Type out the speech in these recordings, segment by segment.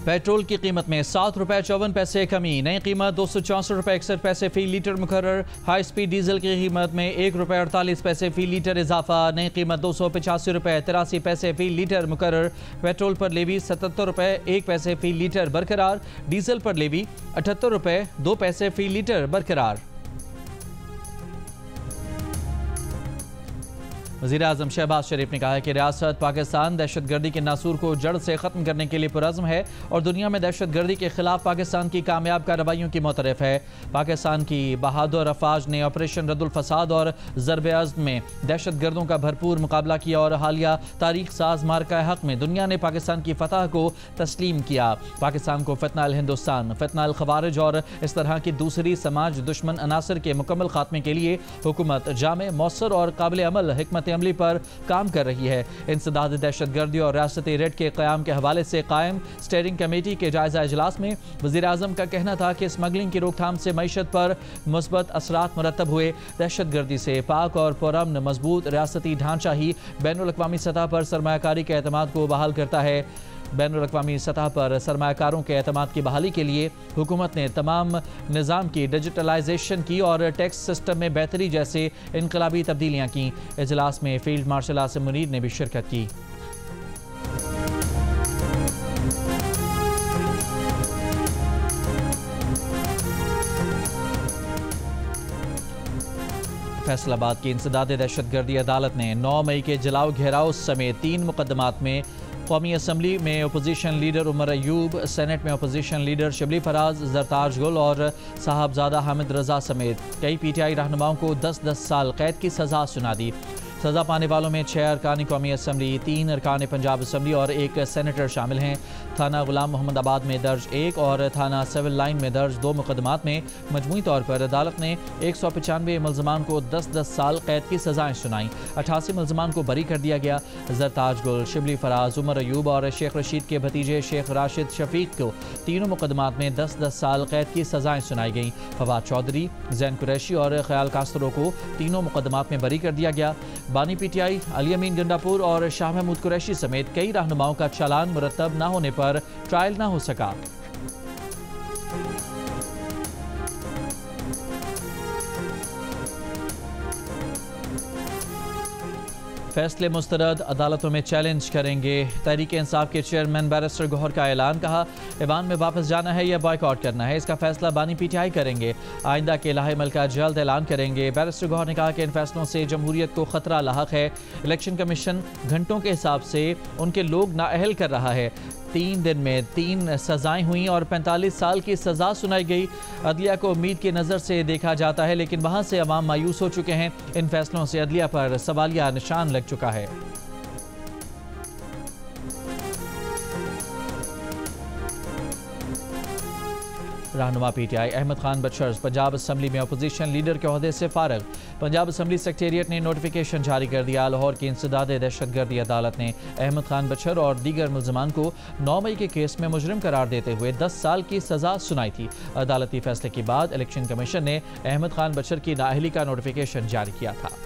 Petrol की कीमत में 7 रुपये 54 पैसे कमी, नई कीमत 264 रुपये 61 पैसे फी लीटर मुकर्रर। हाई स्पीड डीजल की कीमत में 1 रुपये 48 पैसे फी लीटर इजाफा, नई कीमत 285 रुपये 83 पैसे फी लीटर मुकर्रर। पेट्रोल पर लेवी 77 रुपये 1 पैसे फी लीटर बरकरार, डीजल पर लेवी 78 रुपये 2 पैसे फी लीटर बरकरार। वज़ीर-ए-आज़म शहबाज शरीफ ने कहा है कि रियासत पाकिस्तान दहशतगर्दी के नासूर को जड़ से ख़त्म करने के लिए पुरज़्म है और दुनिया में दहशतगर्दी के खिलाफ पाकिस्तान की कामयाब कार्रवाइयों की मोतरफ़ है। पाकिस्तान की बहादुर अफवाज ने ऑपरेशन रद्दुल फसाद और ज़रब-ए-अज़्म में दहशतगर्दों का भरपूर मुकाबला किया और हालिया तारीख साज मार्का हक़ में दुनिया ने पाकिस्तान की फतह को तस्लीम किया। पाकिस्तान को फितना अल हिंदुस्तान, फितना अल खवारिज और इस तरह की दूसरी समाज दुश्मन अनासर के मुकम्मल खात्मे के लिए हुकूमत जामे, मौसर और काबिल अमल हिकमत अमली पर काम कर रही है। इंसदाद दहशतगर्दी और रियासती रेड के क़याम के हवाले से कायम स्टेयरिंग कमेटी के जायजा इजलास में वज़ीर-ए-आज़म का कहना था कि स्मगलिंग की रोकथाम से मईशत पर मुस्बत असरात मुरतब हुए। दहशतगर्दी से पाक और पुरअमन मजबूत रियासती ढांचा ही बैनुल-अक़वामी सतह पर सरमायाकारी के एतमाद को बहाल करता है। बैनुल-अक़वामी सतह पर सरमायाकारों के एतमाद की बहाली के लिए हुकूमत ने तमाम निज़ाम की डिजिटलाइजेशन की और टैक्स सिस्टम में बेहतरी जैसे इनकलाबी तब्दीलियाँ की। इजलास में फील्ड मार्शल आसिम मुनीर ने भी शिरकत की। फैसलाबाद की इंसदाद दहशतगर्दी अदालत ने 9 मई के जलाओ घेराव समेत 3 मुकदमात में कौमी असम्बली में opposition leader Umar Ayub, senate में अपोजिशन लीडर शिबली फराज, जरताज गुल और साहबजादा हामिद रजा समेत कई PTI रहनुमाओं को 10-10 साल कैद की सज़ा सुना दी। सज़ा पाने वालों में 6 अरकान कौमी असम्बली, 3 अरकान पंजाब असम्बली और 1 सेनेटर शामिल हैं। थाना गुलाम मोहम्मद आबाद में दर्ज 1 और थाना सिविल लाइन में दर्ज 2 मुकदमात में मजमूई तौर पर अदालत ने 195 मुल्ज़मान को 10-10 साल कैद की सज़ाएँ सुनाई। 88 मुल्ज़मान को बरी कर दिया गया। जरताज गुल, शिबली फराज, उमर अयूब और शेख रशीद के भतीजे शेख राशिद शफीक को तीनों मुकदमात में 10-10 साल कैद की सज़ाएँ सुनाई गईं। फवाद चौधरी, जैन कुरैशी और ख्याल कास्तरों को तीनों मुकदमात में बरी कर दिया गया। बानी PTI, अली अमीन गंडापुर और शाह महमूद कुरैशी समेत कई रहनुमाओं का चालान मुरतब न होने पर ट्रायल न हो सका। फैसले मुस्तरद, अदालतों में चैलेंज करेंगे। तहरीक इंसाफ के चेयरमैन बैरिस्टर गौहर का ऐलान, कहा ऐवान में वापस जाना है या बॉयकॉट करना है, इसका फैसला बानी PTI करेंगे। आइंदा के लाहेमल का जल्द ऐलान करेंगे। बैरिस्टर गौहर ने कहा कि इन फैसलों से जमहूरियत को खतरा लाहक है। इलेक्शन कमीशन घंटों के हिसाब से उनके लोग नाअहल कर रहा है। 3 दिन में 3 सज़ाएँ हुई और 45 साल की सज़ा सुनाई गई। अदलिया को उम्मीद की नज़र से देखा जाता है, लेकिन वहाँ से अवाम मायूस हो चुके हैं। इन फैसलों से अदलिया पर सवालिया निशान लग चुका है। रहनुमा PTI अहमद खान बशर पंजाब असम्बली में अपोजिशन लीडर के ओहदे से फारग। पंजाब असम्बली सेक्रेटेरिएट ने नोटिफिकेशन जारी कर दिया। लाहौर की इंसदाद दहशतगर्दी अदालत ने अहमद खान बशर और दीगर मुल्ज़मान को 9 मई के केस में मुजरिम करार देते हुए 10 साल की सज़ा सुनाई थी। अदालती फैसले के बाद इलेक्शन कमीशन ने अहमद खान बशर की नाअहली का नोटिफिकेशन जारी किया था।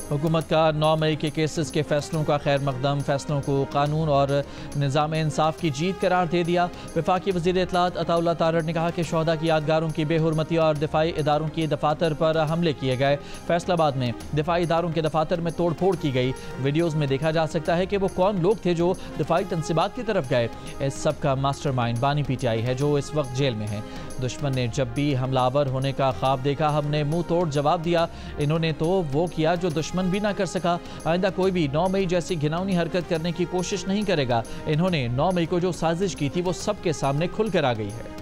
हुकूमत का 9 मई के केसेस के फैसलों का खैर मकदम, फैसलों को कानून और निज़ाम इंसाफ की जीत करार दे दिया। वफाकी वज़ीर इत्तलात अताउल्लाह तारड़ ने कहा कि शोहदा की यादगारों की बेहुरमती और दिफाई इदारों की दफातर पर हमले किए गए। फैसलाबाद में दिफाई इदारों के दफातर में तोड़ फोड़ की गई। वीडियोज़ में देखा जा सकता है कि वो कौन लोग थे जो दिफाई तनसीबात की तरफ गए। इस सब का मास्टरमाइंड बानी PTI है जो इस वक्त जेल में है। दुश्मन ने जब भी हमलावर होने का ख्वाब देखा, हमने मुंह तोड़ जवाब दिया। इन्होंने तो वो किया जो दुश्मन भी ना कर सका। आइंदा कोई भी 9 मई जैसी घिनौनी हरकत करने की कोशिश नहीं करेगा। इन्होंने 9 मई को जो साजिश की थी वो सबके सामने खुलकर आ गई है।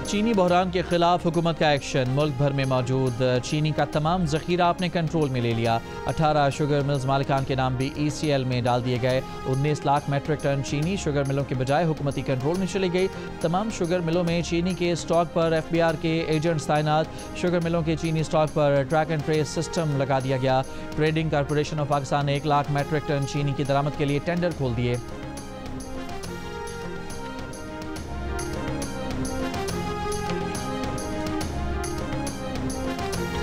चीनी बहरान के खिलाफ हुकूमत का एक्शन। मुल्क भर में मौजूद चीनी का तमाम ज़ख़ीरा अपने कंट्रोल में ले लिया। 18 शुगर मिल्स मालिकान के नाम भी ECL में डाल दिए गए। 19 लाख मेट्रिक टन चीनी शुगर मिलों के बजाय हुकूमती कंट्रोल में चली गई। तमाम शुगर मिलों में चीनी के स्टॉक पर FBR के एजेंट्स तैनात। शुगर मिलों के चीनी स्टॉक पर ट्रैक एंड ट्रेस सिस्टम लगा दिया गया। ट्रेडिंग कॉरपोरेशन ऑफ पाकिस्तान ने 1 लाख मेट्रिक टन चीनी की दरामद के लिए टेंडर खोल दिए।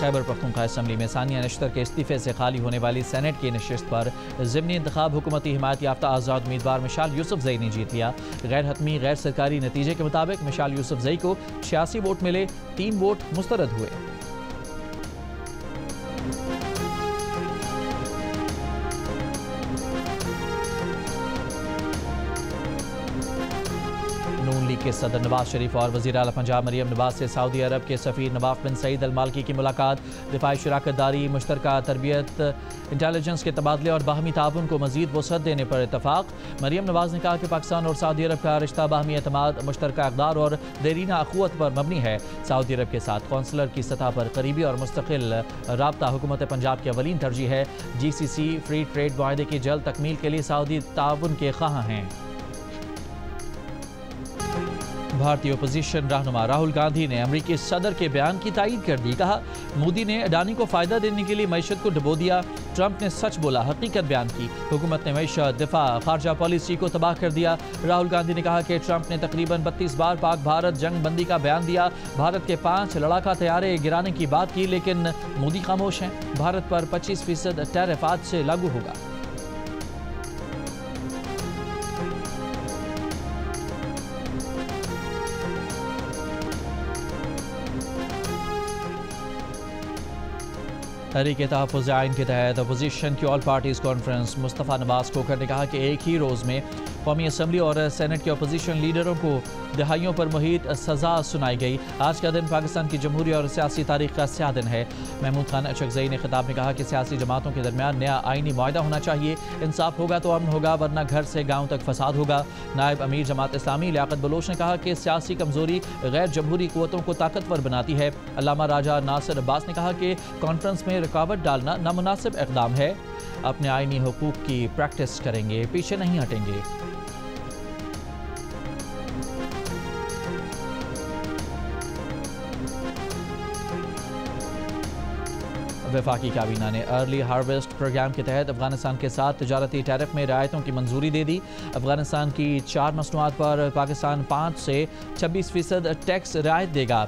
खैबर पख्तूनख्वा असम्बली में सानिया नश्तर के इस्तीफे से खाली होने वाली सेनेट की नशिस्त पर ज़िमनी इंतखाब हुकूमती हिमायत याफ्ता आज़ाद उम्मीदवार मिशाल यूसुफजई ने जीत लिया। गैर हतमी गैर सरकारी नतीजे के मुताबिक मिशाल यूसुफजई को 86 वोट मिले, 3 वोट मुस्तरद हुए। नून लीग के सदर नवाज शरीफ और वज़ीर आला पंजाब मरियम नवाज से सऊदी अरब के सफ़ीर नवाफ बिन सईद अल मालकी की मुलाकात। दिफाई शराकतदारी, मुश्तरका तरबियत, इंटेलिजेंस के तबादले और बाहमी ताउन को मज़ीद वसअत देने पर इतफाक़। मरियम नवाज ने कहा कि पाकिस्तान और सऊदी अरब का रिश्ता बाहमी एतमाद, मुश्तरका इक़दार और देरीना अख़ुवत पर मबनी है। सऊदी अरब के साथ कौंसलर की सतह पर करीबी और मुस्तकिल राब्ता हुकूमत पंजाब की अवलीन तरजीह है। GCC फ्री ट्रेड माहदे की जल्द तकमील के लिए सऊदी ताउन के ख़्वाह हैं। भारतीय अपोजिशन रहनुमा राहुल गांधी ने अमरीकी सदर के बयान की तायीद कर दी। कहा, मोदी ने अडानी को फ़ायदा देने के लिए मईशत को डुबो दिया। ट्रंप ने सच बोला, हकीकत बयान की। हुकूमत ने मईशत, दिफा, खारजा पॉलिसी को तबाह कर दिया। राहुल गांधी ने कहा कि ट्रंप ने तकरीबन 32 बार पाक भारत जंग बंदी का बयान दिया, भारत के 5 लड़ाका तैयारे गिराने की बात की, लेकिन मोदी खामोश हैं। भारत पर 25% टैरिफ आज से लागू होगा। तहरीक तहफ़्फ़ुज़ आइन के तहत अपोजिशन की ऑल पार्टीज़ कॉन्फ्रेंस मुस्तफ़ा नवाज़ खोखर ने कहा कि एक ही रोज़ में कौमी असम्बली और सेनेट के अपोजिशन लीडरों को दहाइयों पर मुहित सज़ा सुनाई गई। आज का दिन पाकिस्तान की जमहूरी और सियासी तारीख का स्याह दिन है। महमूद खान अशरफज़ई ने खिताब में कहा कि सियासी जमातों के दरमियान नया आइनी मुआहदा होना चाहिए। इंसाफ होगा तो अमन होगा, वरना घर से गाँव तक फसाद होगा। नायब अमीर जमात इस्लामी लियाकत बलोच ने कहा कि सियासी कमज़ोरी गैर जमहूरी क़ुव्वतों को ताकतवर बनाती है। अल्लामा राजा नासिर अब्बास ने कहा कि कॉन्फ्रेंस में रुकावट डालना नामुनासिब इक़दाम है। अपने आइनी हुकूक की प्रैक्टिस करेंगे, पीछे नहीं हटेंगे। वफाकी काबीना ने अर्ली हार्वेस्ट प्रोग्राम के तहत अफगानिस्तान के साथ तजारती टैरिफ में रियायतों की मंजूरी दे दी। अफगानिस्तान की 4 मसनूआत पर पाकिस्तान 5 से 26% टैक्स रियायत देगा।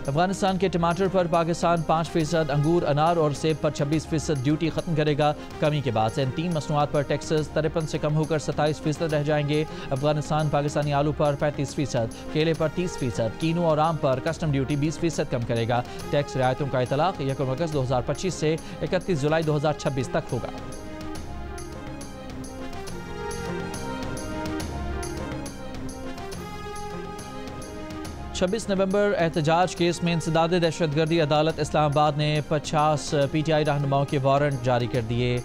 अफगानिस्तान के टमाटर पर पाकिस्तान 5%, अंगूर, अनार और सेब पर 26% ड्यूटी ख़त्म करेगा। कमी के बाद से इन 3 मसनूआत पर टैक्सेस 53 से कम होकर 27% रह जाएंगे। अफगानिस्तान पाकिस्तानी आलू पर 35%, केले पर 30%, कीनू और आम पर कस्टम ड्यूटी 20% कम करेगा। टैक्स रियायतों का इतलाक़ 1 अगस्त 2025 से 31 जुलाई 2026 तक होगा। छब्बीस नवंबर एहतजाज केस में इंसदाद दहशतगर्दी अदालत इस्लामाबाद ने 50 PTI रहनुमाओं के वारंट जारी कर दिए।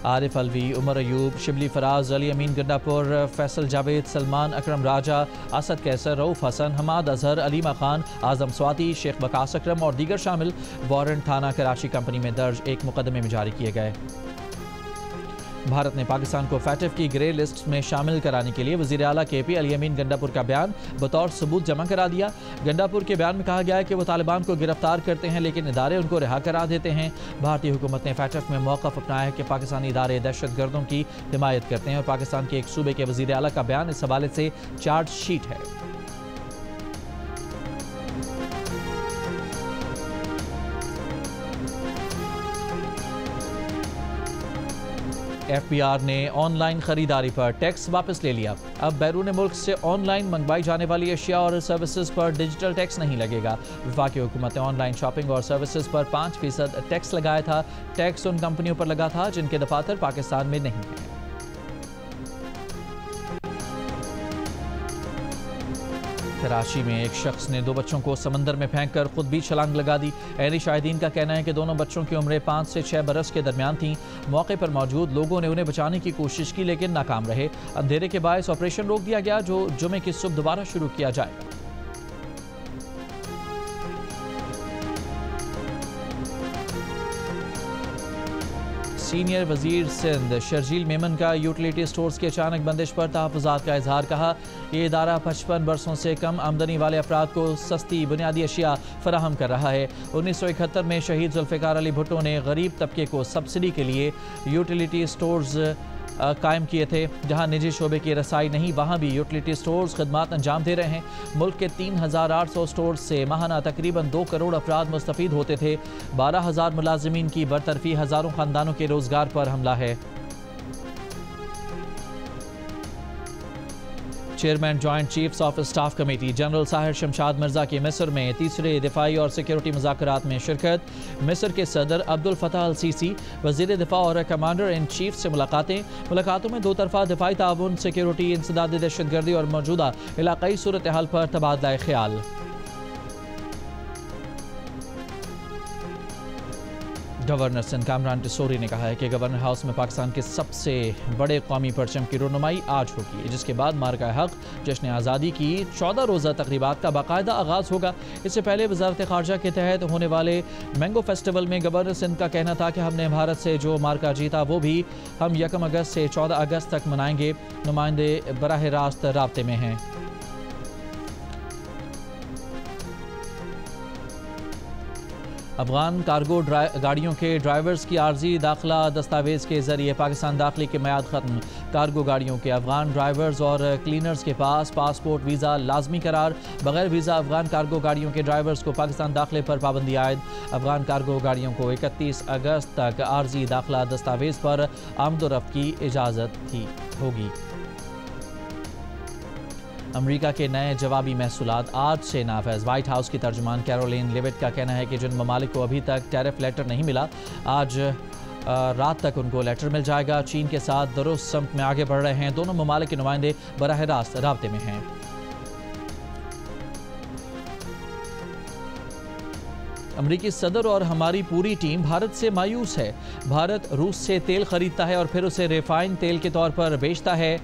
आरिफ अलवी, उमर अयूब, शिबली फराज, अली अमीन गंडापुर, फैसल जावेद, सलमान अकरम राजा, असद कैसर, रऊफ हसन, हमाद अजहर, अलीमा खान, आजम स्वाति, शेख वकास अकरम और दीगर शामिल वारंट थाना कराची कंपनी में दर्ज एक मुकदमे में जारी किए गए। भारत ने पाकिस्तान को फैटिफ की ग्रे लिस्ट में शामिल कराने के लिए वज़ीर आला KP अली अमीन गंडापुर का बयान बतौर सबूत जमा करा दिया। गंडापुर के बयान में कहा गया है कि वो तालिबान को गिरफ्तार करते हैं लेकिन इदारे उनको रिहा करा देते हैं। भारतीय हुकूमत ने फैटिफ में मौक़िफ़ अपनाया है कि पाकिस्तानी इदारे दहशतगर्दों की हिमायत करते हैं और पाकिस्तान के एक सूबे के वज़ीर आला का बयान इस हवाले से चार्जशीट है। FBR ने ऑनलाइन खरीदारी पर टैक्स वापस ले लिया। अब बैरून मुल्क से ऑनलाइन मंगवाई जाने वाली अशिया और सर्विसेज पर डिजिटल टैक्स नहीं लगेगा। वफाकी हुकूमत ने ऑनलाइन शॉपिंग और सर्विसेज पर 5% टैक्स लगाया था। टैक्स उन कंपनियों पर लगा था जिनके दफातर पाकिस्तान में नहीं है। कराची में एक शख्स ने 2 बच्चों को समंदर में फेंककर खुद भी छलांग लगा दी। अहले शाहिदीन का कहना है कि दोनों बच्चों की उम्रें 5 से 6 बरस के दरमियान थीं। मौके पर मौजूद लोगों ने उन्हें बचाने की कोशिश की लेकिन नाकाम रहे। अंधेरे के बायस ऑपरेशन रोक दिया गया जो जुमे की सुबह दोबारा शुरू किया जाएगा। सीनियर वजीर सिंध शर्जील मेमन का यूटिलिटी स्टोर्स की अचानक बंदिश पर तहफ़्फ़ुज़ात का इजहार। कहा, ये इदारा 55 बरसों से कम आमदनी वाले अफराद को सस्ती बुनियादी अशिया फराहम कर रहा है। 1971 में शहीद जुल्फ़िकार अली भुट्टो ने गरीब तबके को सब्सिडी के लिए यूटिलिटी स्टोर्स कायम किए थे। जहां निजी शोबे की रसाई नहीं, वहां भी यूटिलिटी स्टोर्स खदमात अंजाम दे रहे हैं। मुल्क के 3800 स्टोर्स से माहाना तकरीबन 2 करोड़ अफराद मुस्तफीद होते थे। 12,000 मुलाजिमीन की बरतरफी, हज़ारों खानदानों के रोजगार पर हमला है। Chairman joint chiefs of staff committee general Sahir Shamshad Mirza की मिस्र में तीसरे दिफाई और सिक्योरिटी मुज़ाकरात में शिरकत। मिस्र के सदर अब्दुल फताह अल सीसी, वज़ीर दिफा और कमांडर इन चीफ से मुलाकातों में दो तरफा दिफाई ताउन, सिक्योरिटी, इंसदाद दहशतगर्दी और मौजूदा इलाकाई सूरत हाल पर तबादला ख्याल। गवर्नर सिंध कामरान टिसोरी ने कहा है कि गवर्नर हाउस में पाकिस्तान के सबसे बड़े कौमी परचम की रोनुमाई आज होगी, जिसके बाद मार्का हक जश्न आज़ादी की 14 रोज़ा तकरीबात का बाकायदा आगाज़ होगा। इससे पहले वजारत ख़ारजा के तहत होने वाले मैंगो फेस्टिवल में गवर्नर सिंध का कहना था कि हमने भारत से जो मार्का जीता वो भी हम 1 अगस्त से 14 अगस्त तक मनाएंगे। नुमाइंदे बराह रास्त राब्ते में हैं। अफगान कार्गो गाड़ियों के ड्राइवर्स की आर्जी दाखिला दस्तावेज़ के जरिए पाकिस्तान दाखिले की मियाद ख़त्म। कार्गो गाड़ियों के अफगान ड्राइवर्स और क्लीनर्स के पास पासपोर्ट वीज़ा लाजमी करार। बगैर वीज़ा अफगान कार्गो गाड़ियों के ड्राइवर्स को पाकिस्तान दाखिले पर पाबंदी आयद। अफगान कार्गो गाड़ियों को 31 अगस्त तक आर्जी दाखिला दस्तावेज़ पर आमदोरफ्त की इजाज़त होगी। अमेरिका के नए जवाबी महसूलात आज से नाफिज। वाइट हाउस की तर्जुमान कैरोलिन लिविट का कहना है कि जिन ममालिक को अभी तक टैरिफ लेटर नहीं मिला, आज रात तक उनको लेटर मिल जाएगा। चीन के साथ दुरुस्त सम्त में आगे बढ़ रहे हैं। दोनों ममालिक के नुमाइंदे बराह रास्त राब्ते में हैं। अमरीकी सदर और हमारी पूरी टीम भारत से मायूस है। भारत रूस से तेल खरीदता है और फिर उसे रिफाइंड तेल के तौर पर बेचता है।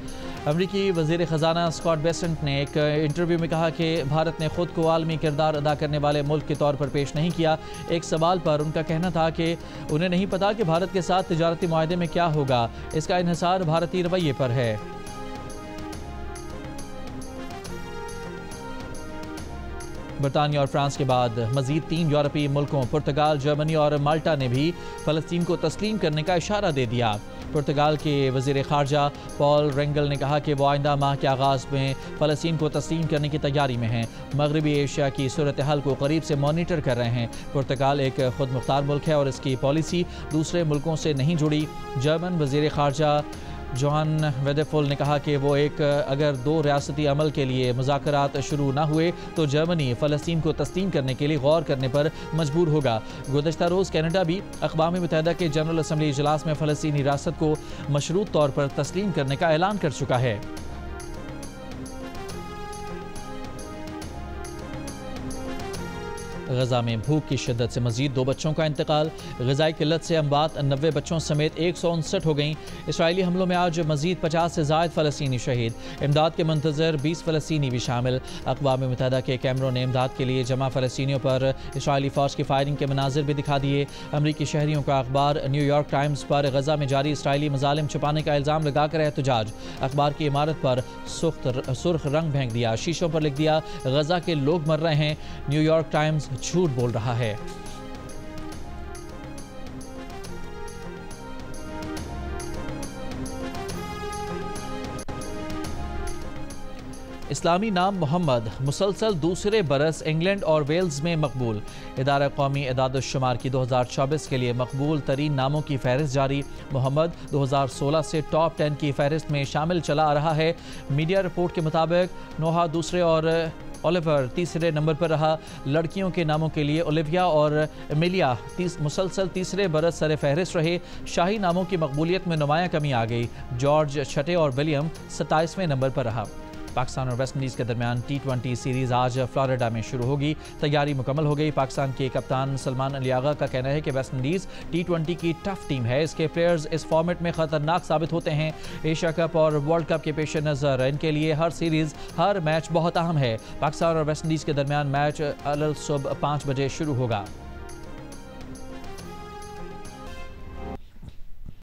अमरीकी वज़ीर ख़जाना स्कॉट बेसेंट ने एक इंटरव्यू में कहा कि भारत ने ख़ुद को आलमी किरदार अदा करने वाले मुल्क के तौर पर पेश नहीं किया। एक सवाल पर उनका कहना था कि उन्हें नहीं पता कि भारत के साथ तिजारती मुआहदे में क्या होगा। इसका इन्हिसार भारतीय रवैये पर है। बरतानिया और फ्रांस के बाद मज़ीद 3 यूरोपीय मुल्कों पुर्तगाल, जर्मनी और माल्टा ने भी फ़लस्तीन को तस्लीम करने का इशारा दे दिया। पुर्तगाल के वज़ीर ख़ारजा पॉल रेंगल ने कहा कि वो आइंदा माह के आगाज़ में फ़लस्तीन को तस्लीम करने की तैयारी में हैं। मगरबी एशिया की सूरत हाल को करीब से मॉनिटर कर रहे हैं। पुर्तगाल एक खुद मुख्तार मुल्क है और इसकी पॉलिसी दूसरे मुल्कों से नहीं जुड़ी। जर्मन वज़ीर ख़ारजा जोहान वेदेफुल ने कहा कि वो अगर 2 रियासती अमल के लिए मुज़ाकरात शुरू ना हुए तो जर्मनी फ़लस्तीन को तस्लीम करने के लिए गौर करने पर मजबूर होगा। गुज़श्ता रोज़ कनाडा भी अक़वाम मुत्तहिदा के जनरल असम्बली इजलास में फ़लस्तीनी रियासत को मशरूत तौर पर तस्लीम करने का ऐलान कर चुका है। गजा में भूख की शिद्दत से मजीद 2 बच्चों का इंतकाल। ग़िज़ाई किल्लत से अमवात 90 बच्चों समेत 159 हो गईं। इसराइली हमलों में आज मजीद 50 से ज़ायद फ़लस्तीनी शहीद। इमदाद के मुंतज़र 20 फ़लस्तीनी भी शामिल। अक़वाम मुत्तहिदा के कैमरों ने इमदाद के लिए जमा फ़लस्तीनियों पर इसराइली फ़ौज की फायरिंग के मनाजिर भी दिखा दिए। अमरीकी शहरियों का अखबार न्यूयॉर्क टाइम्स पर गजा में जारी इसराइली मज़ालिम छुपाने का इल्ज़ाम लगाकर एहतजाज। अखबार की इमारत पर सुर्ख रंग फेंक दिया। शीशों पर लिख दिया गजा के लोग मर रहे हैं। न्यूयॉर्क टाइम्स झूठ बोल रहा है। इस्लामी नाम मोहम्मद मुसलसल दूसरे बरस इंग्लैंड और वेल्स में मकबूल। इदारा कौमी एदाद-उश-शुमार की 2024 के लिए मकबूल तरीन नामों की फहरिस्त जारी। मोहम्मद 2016 से टॉप 10 की फहरिस्त में शामिल चला आ रहा है। मीडिया रिपोर्ट के मुताबिक नोहा दूसरे और ओलिवर तीसरे नंबर पर रहा। लड़कियों के नामों के लिए ओलिविया और एमिलिया मुसलसल तीसरे बरस सर फहरिस्त रहे। शाही नामों की मकबूलियत में नुमाया कमी आ गई। जॉर्ज छठे और विलियम 27वें नंबर पर रहा। पाकिस्तान और वेस्ट इंडीज़ के दरमियान T20 सीरीज़ आज फ्लोरिडा में शुरू होगी। तैयारी मुकम्मल हो गई। पाकिस्तान के कप्तान सलमान अली आगा का कहना है कि वेस्ट इंडीज़ T20 की टफ टीम है। इसके प्लेयर्स इस फॉर्मेट में ख़तरनाक साबित होते हैं। एशिया कप और वर्ल्ड कप के पेश नज़र इनके लिए हर सीरीज़ हर मैच बहुत अहम है। पाकिस्तान और वेस्ट इंडीज़ के दरमियान मैच सुबह 5 बजे शुरू होगा।